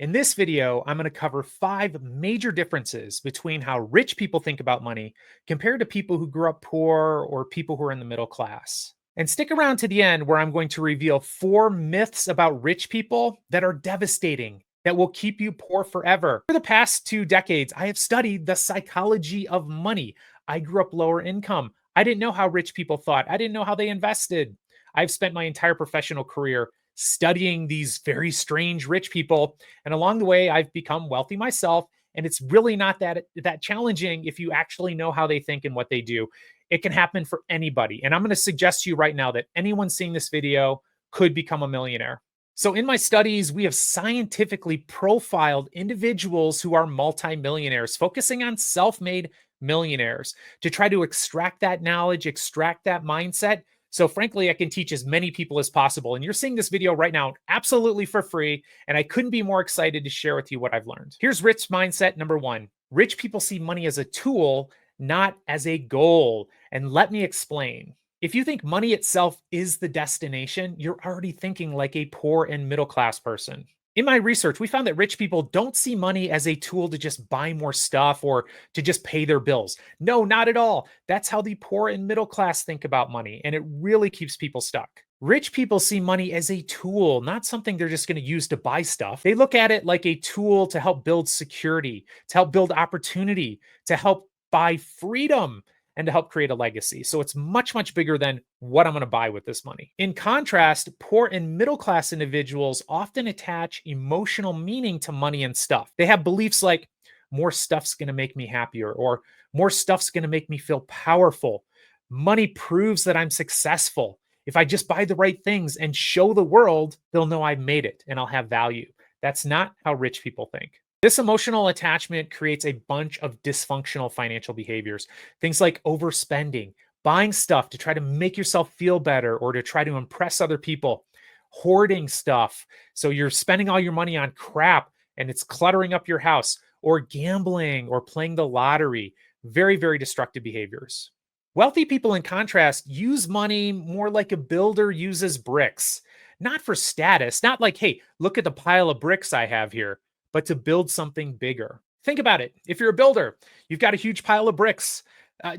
In this video, I'm going to cover 5 major differences between how rich people think about money compared to people who grew up poor or people who are in the middle class. And stick around to the end where I'm going to reveal 4 myths about rich people that are devastating, that will keep you poor forever. For the past 2 decades, I have studied the psychology of money. I grew up lower income. I didn't know how rich people thought, I didn't know how they invested. I've spent my entire professional career studying these very strange rich people, and along the way I've become wealthy myself, and it's really not that challenging if you actually know how they think and what they do. It can happen for anybody, and I'm going to suggest to you right now that anyone seeing this video could become a millionaire. So in my studies, we have scientifically profiled individuals who are multimillionaires, focusing on self-made millionaires, to try to extract that knowledge, extract that mindset. So frankly, I can teach as many people as possible. And you're seeing this video right now absolutely for free. And I couldn't be more excited to share with you what I've learned. Here's rich mindset number 1. Rich people see money as a tool, not as a goal. And let me explain. If you think money itself is the destination, you're already thinking like a poor and middle class person. In my research, we found that rich people don't see money as a tool to just buy more stuff or to just pay their bills. No, not at all. That's how the poor and middle class think about money, and it really keeps people stuck. Rich people see money as a tool, not something they're just going to use to buy stuff. They look at it like a tool to help build security, to help build opportunity, to help buy freedom, and to help create a legacy. So it's much, much bigger than what I'm going to buy with this money. In contrast, poor and middle class individuals often attach emotional meaning to money and stuff. They have beliefs like more stuff's going to make me happier, or more stuff's going to make me feel powerful. Money proves that I'm successful. If I just buy the right things and show the world, they'll know I've made it and I'll have value. That's not how rich people think. This emotional attachment creates a bunch of dysfunctional financial behaviors. Things like overspending, buying stuff to try to make yourself feel better or to try to impress other people, hoarding stuff. So you're spending all your money on crap and it's cluttering up your house, or gambling or playing the lottery. Very, very destructive behaviors. Wealthy people, in contrast, use money more like a builder uses bricks, not for status, not like, hey, look at the pile of bricks I have here, but to build something bigger. Think about it. If you're a builder, you've got a huge pile of bricks.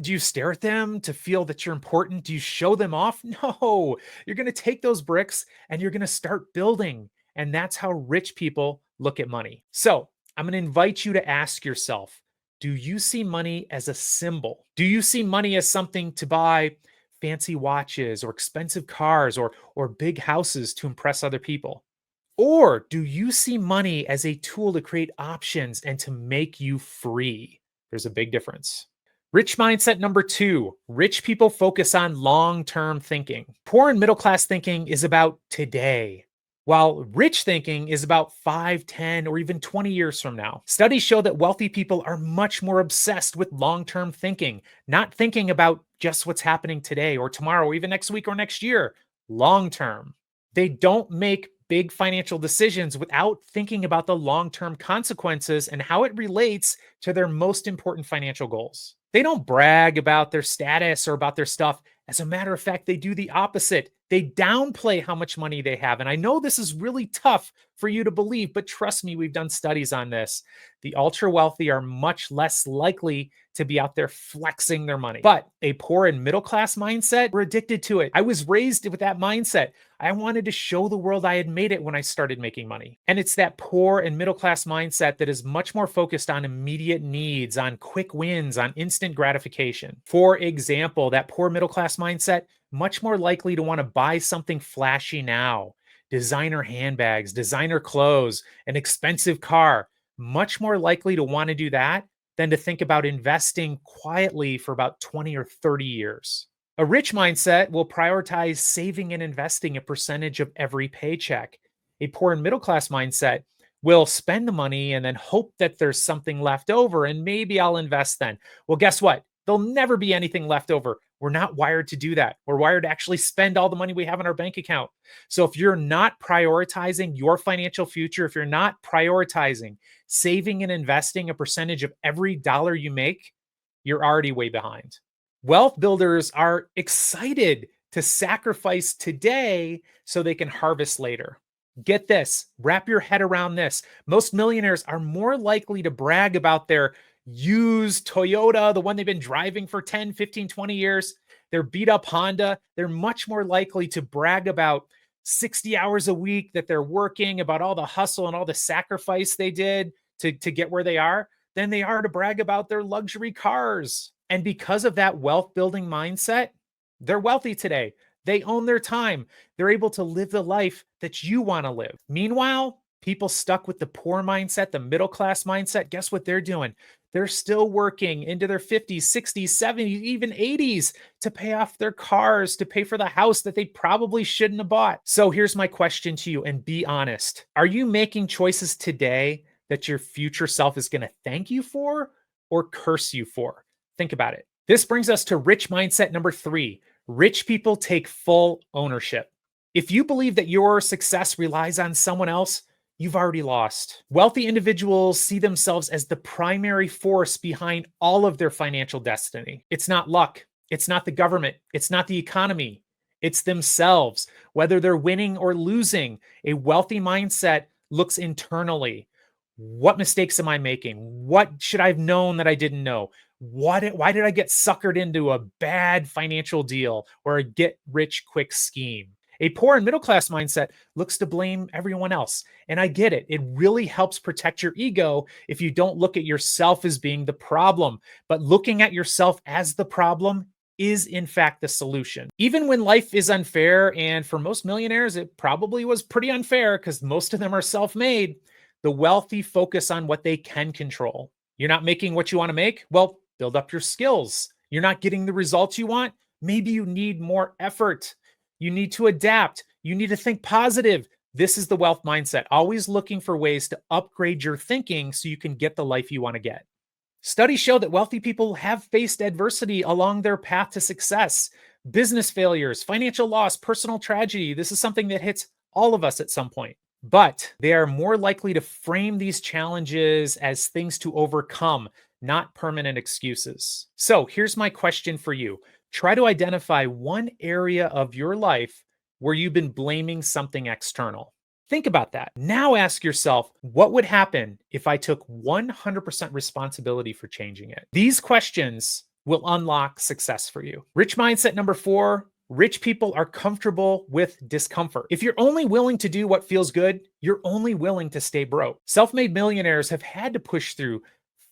Do you stare at them to feel that you're important? Do you show them off? No, you're going to take those bricks and you're going to start building. And that's how rich people look at money. So I'm going to invite you to ask yourself, do you see money as a symbol? Do you see money as something to buy fancy watches or expensive cars or big houses to impress other people? Or do you see money as a tool to create options and to make you free? There's a big difference. Rich mindset number 2. Rich people focus on long-term thinking. Poor and middle class thinking is about today, while rich thinking is about 5, 10, or even 20 years from now. Studies show that wealthy people are much more obsessed with long-term thinking, not thinking about just what's happening today or tomorrow, or even next week or next year. Long-term. They don't make big financial decisions without thinking about the long-term consequences and how it relates to their most important financial goals. They don't brag about their status or about their stuff. As a matter of fact, they do the opposite. They downplay how much money they have. And I know this is really tough for you to believe, but trust me, we've done studies on this. The ultra wealthy are much less likely to be out there flexing their money. But a poor and middle class mindset, we're addicted to it. I was raised with that mindset. I wanted to show the world I had made it when I started making money. And it's that poor and middle class mindset that is much more focused on immediate needs, on quick wins, on instant gratification. For example, that poor middle class mindset, much more likely to want to buy something flashy now. Designer handbags, designer clothes, an expensive car. Much more likely to want to do that than to think about investing quietly for about 20 or 30 years. A rich mindset will prioritize saving and investing a percentage of every paycheck. A poor and middle class mindset will spend the money and then hope that there's something left over and maybe I'll invest then. Well, guess what? There'll never be anything left over. We're not wired to do that. We're wired to actually spend all the money we have in our bank account. So if you're not prioritizing your financial future, if you're not prioritizing saving and investing a percentage of every dollar you make, you're already way behind. Wealth builders are excited to sacrifice today so they can harvest later. Get this, wrap your head around this. Most millionaires are more likely to brag about their used Toyota, the one they've been driving for 10, 15, 20 years, their beat up Honda. They're much more likely to brag about 60 hours a week that they're working, about all the hustle and all the sacrifice they did to get where they are, than they are to brag about their luxury cars. And because of that wealth building mindset, they're wealthy today. They own their time. They're able to live the life that you want to live. Meanwhile, people stuck with the poor mindset, the middle class mindset, guess what they're doing? They're still working into their 50s, 60s, 70s, even 80s to pay off their cars, to pay for the house that they probably shouldn't have bought. So here's my question to you, and be honest. Are you making choices today that your future self is going to thank you for or curse you for? Think about it. This brings us to rich mindset number 3. Rich people take full ownership. If you believe that your success relies on someone else, you've already lost. Wealthy individuals see themselves as the primary force behind all of their financial destiny. It's not luck. It's not the government. It's not the economy. It's themselves. Whether they're winning or losing, a wealthy mindset looks internally. What mistakes am I making? What should I have known that I didn't know? Why did I get suckered into a bad financial deal or a get rich quick scheme? A poor and middle class mindset looks to blame everyone else. And I get it. It really helps protect your ego if you don't look at yourself as being the problem. But looking at yourself as the problem is, in fact, the solution. Even when life is unfair, and for most millionaires, it probably was pretty unfair because most of them are self made, the wealthy focus on what they can control. You're not making what you want to make? Well, build up your skills. You're not getting the results you want? Maybe you need more effort. You need to adapt. You need to think positive. This is the wealth mindset, always looking for ways to upgrade your thinking so you can get the life you want to get. Studies show that wealthy people have faced adversity along their path to success. Business failures, financial loss, personal tragedy. This is something that hits all of us at some point. But they are more likely to frame these challenges as things to overcome, not permanent excuses. So here's my question for you. Try to identify one area of your life where you've been blaming something external. Think about that. Now ask yourself, what would happen if I took 100% responsibility for changing it? These questions will unlock success for you. Rich mindset number 4. Rich people are comfortable with discomfort. If you're only willing to do what feels good, you're only willing to stay broke. Self-made millionaires have had to push through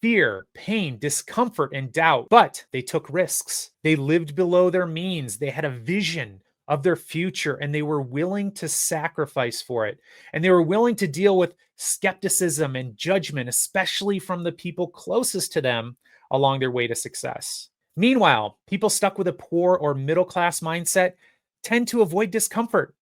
fear, pain, discomfort, and doubt, but they took risks. They lived below their means. They had a vision of their future, and they were willing to sacrifice for it. And they were willing to deal with skepticism and judgment, especially from the people closest to them along their way to success. Meanwhile, people stuck with a poor or middle class mindset tend to avoid discomfort.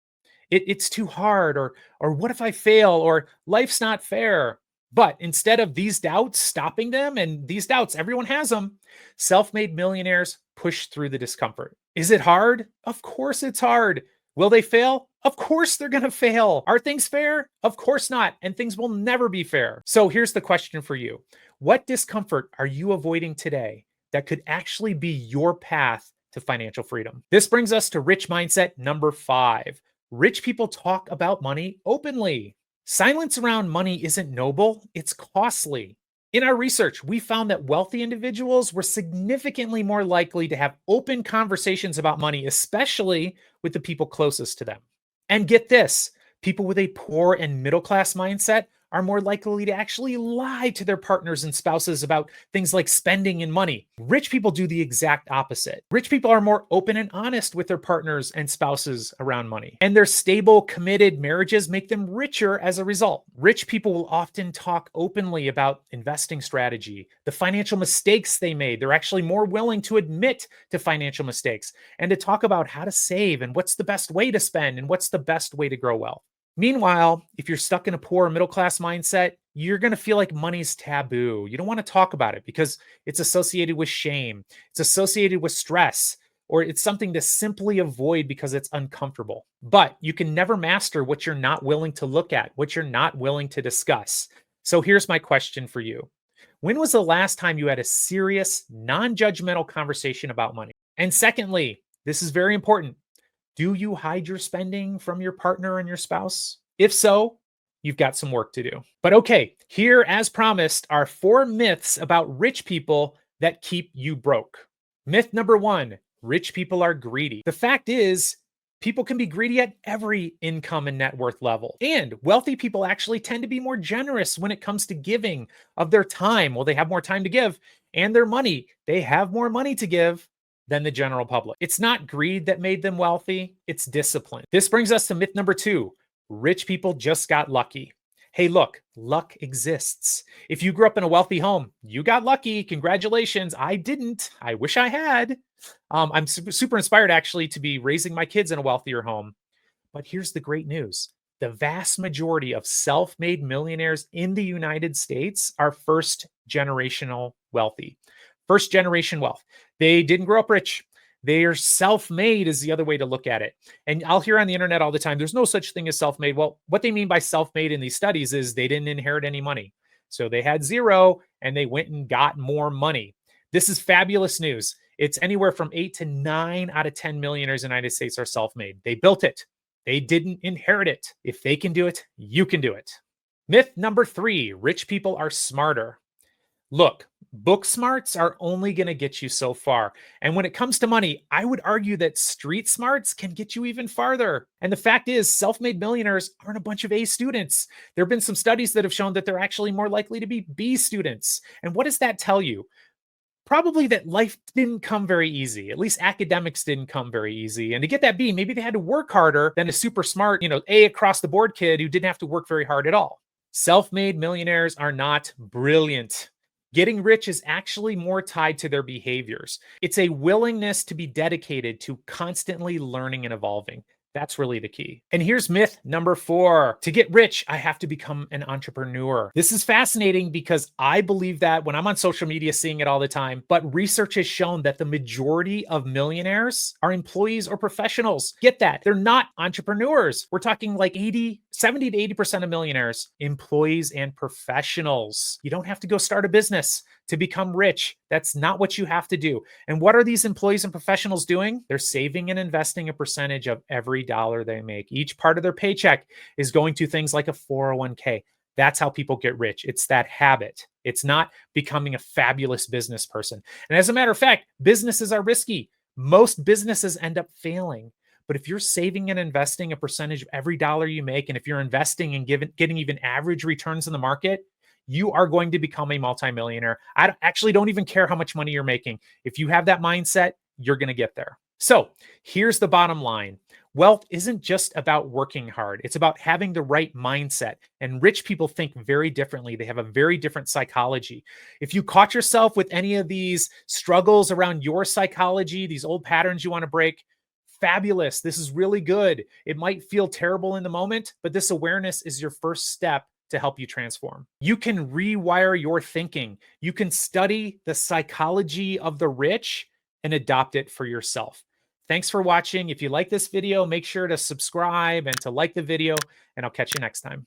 It's too hard, or what if I fail, or life's not fair. But instead of these doubts stopping them, and these doubts, everyone has them, self-made millionaires push through the discomfort. Is it hard? Of course it's hard. Will they fail? Of course they're going to fail. Are things fair? Of course not. And things will never be fair. So here's the question for you. What discomfort are you avoiding today that could actually be your path to financial freedom? This brings us to rich mindset number 5. Rich people talk about money openly. Silence around money isn't noble, it's costly. In our research, we found that wealthy individuals were significantly more likely to have open conversations about money, especially with the people closest to them. And get this, people with a poor and middle class mindset are more likely to actually lie to their partners and spouses about things like spending and money. Rich people do the exact opposite. Rich people are more open and honest with their partners and spouses around money. And their stable, committed marriages make them richer as a result. Rich people will often talk openly about investing strategy, the financial mistakes they made. They're actually more willing to admit to financial mistakes and to talk about how to save and what's the best way to spend and what's the best way to grow wealth. Meanwhile, if you're stuck in a poor or middle class mindset, you're going to feel like money's taboo. You don't want to talk about it because it's associated with shame, it's associated with stress, or it's something to simply avoid because it's uncomfortable. But you can never master what you're not willing to look at, what you're not willing to discuss. So here's my question for you. When was the last time you had a serious, non-judgmental conversation about money? And secondly, this is very important. Do you hide your spending from your partner and your spouse? If so, you've got some work to do. But okay, here, as promised, are 4 myths about rich people that keep you broke. Myth number 1, rich people are greedy. The fact is, people can be greedy at every income and net worth level. And wealthy people actually tend to be more generous when it comes to giving of their time. Well, they have more time to give, and their money. They have more money to give than the general public. It's not greed that made them wealthy, it's discipline. This brings us to myth number 2. Rich people just got lucky. Hey, look, luck exists. If you grew up in a wealthy home, you got lucky. Congratulations. I didn't. I wish I had. I'm super inspired actually to be raising my kids in a wealthier home. But here's the great news. The vast majority of self-made millionaires in the United States are first generational wealthy. First generation wealth. They didn't grow up rich. They are self-made is the other way to look at it. And I'll hear on the internet all the time, there's no such thing as self-made. Well, what they mean by self-made in these studies is they didn't inherit any money. So they had zero and they went and got more money. This is fabulous news. It's anywhere from 8 to 9 out of 10 millionaires in the United States are self-made. They built it. They didn't inherit it. If they can do it, you can do it. Myth number 3, rich people are smarter. Look, book smarts are only going to get you so far. And when it comes to money, I would argue that street smarts can get you even farther. And the fact is, self-made millionaires aren't a bunch of A students. There have been some studies that have shown that they're actually more likely to be B students. And what does that tell you? Probably that life didn't come very easy. At least academics didn't come very easy. And to get that B, maybe they had to work harder than a super smart, A across the board kid who didn't have to work very hard at all. Self-made millionaires are not brilliant. Getting rich is actually more tied to their behaviors. It's a willingness to be dedicated to constantly learning and evolving. That's really the key. And here's myth number 4. To get rich, I have to become an entrepreneur. This is fascinating because I believe that when I'm on social media seeing it all the time, but research has shown that the majority of millionaires are employees or professionals. Get that. They're not entrepreneurs. We're talking like 70 to 80% of millionaires, employees and professionals. You don't have to go start a business to become rich. That's not what you have to do. And what are these employees and professionals doing? They're saving and investing a percentage of every dollar they make. Each part of their paycheck is going to things like a 401k. That's how people get rich. It's that habit. It's not becoming a fabulous business person. And as a matter of fact, businesses are risky. Most businesses end up failing. But if you're saving and investing a percentage of every dollar you make, and if you're investing and getting even average returns in the market, you are going to become a multimillionaire. I actually don't even care how much money you're making. If you have that mindset, you're going to get there. So here's the bottom line. Wealth isn't just about working hard. It's about having the right mindset. And rich people think very differently. They have a very different psychology. If you caught yourself with any of these struggles around your psychology, these old patterns you want to break, fabulous. This is really good. It might feel terrible in the moment, but this awareness is your first step to help you transform. You can rewire your thinking. You can study the psychology of the rich and adopt it for yourself. Thanks for watching. If you like this video, make sure to subscribe and to like the video, and I'll catch you next time.